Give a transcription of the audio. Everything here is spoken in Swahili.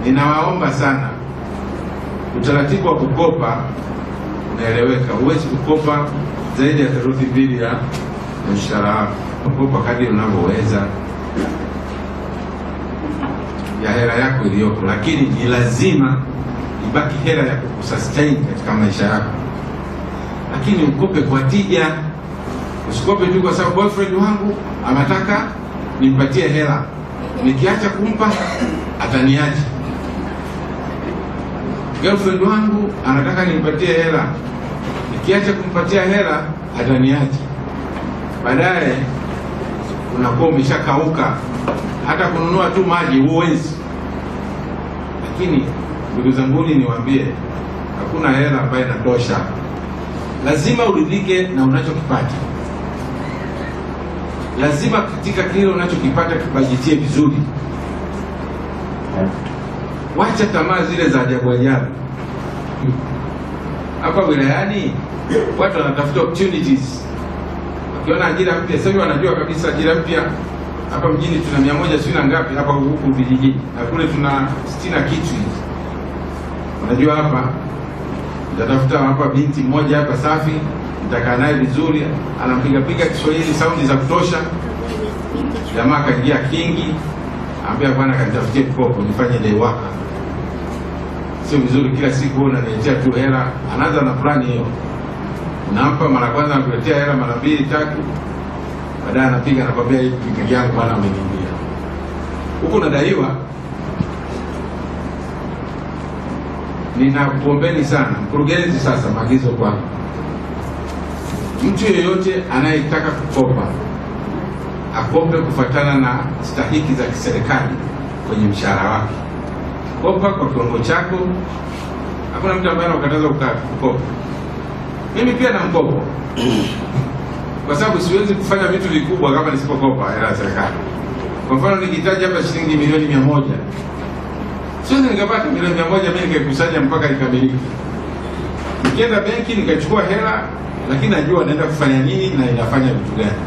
ninawaomba sana, utaratibu wa kukopa unaeleweka. Huwezi kukopa zaidi ya 2/3 ya mshahara wako. Kukopa kadri unavyoweza ya hela yako iliyopo, lakini ni lazima ibaki hela ya kusustain katika maisha yako. Lakini ukope kwa tija. Usikope tu kwa sababu boyfriend wangu anataka nimpatie hela, nikiacha kumpa ataniacha. Girlfriend wangu anataka nimpatie hela, nikiacha kumpatia hela ataniacha. Baadaye unakuwa umeshakauka, hata kununua tu maji huwezi. Lakini ndugu zangu, niwaambie, hakuna hela ambayo inatosha. Lazima uridhike na unachokipata. Lazima katika kile unachokipata kibajitie vizuri. Wacha tamaa zile za ajabu ajabu. Hapa wilayani watu wanatafuta opportunities. Wakiona ajira mpya, sasa wanajua kabisa ajira mpya hapa mjini tuna 100 sio na ngapi, hapa huku vijijini na kule tuna 60 kitu. Unajua hapa nitatafuta hapa binti mmoja hapa safi, nitakaa naye vizuri, anampiga Kiswahili saundi za kutosha. Jamaa kaingia kingi, ambia bwana kanitafutie mkopo nifanye day worker. Sio vizuri kila siku unaniletea tu hela. Anaanza na plani hiyo, unampa mara kwanza anakuletea hela mara 2 3, baadaye anapiga anakwambia hii pikipiki yangu bwana ameniambia huko nadaiwa. Ninakuombeni sana mkurugenzi, sasa maagizo kwa mtu yeyote anayetaka kukopa akope kufuatana na stahiki za kiserikali kwenye mshahara wake. Kopa kwa kiwango chako. Hakuna mtu ambaye anakataza kukopa. Mimi pia na mkopo kwa sababu siwezi kufanya vitu vikubwa kama nisipokopa hela ya serikali. Kwa mfano nikihitaji hapa shilingi milioni 100, siwezi nikapata milioni 100 mimi nikakusanya mpaka ikamilike. Nikienda benki nikachukua hela, lakini najua naenda kufanya nini na inafanya vitu gani.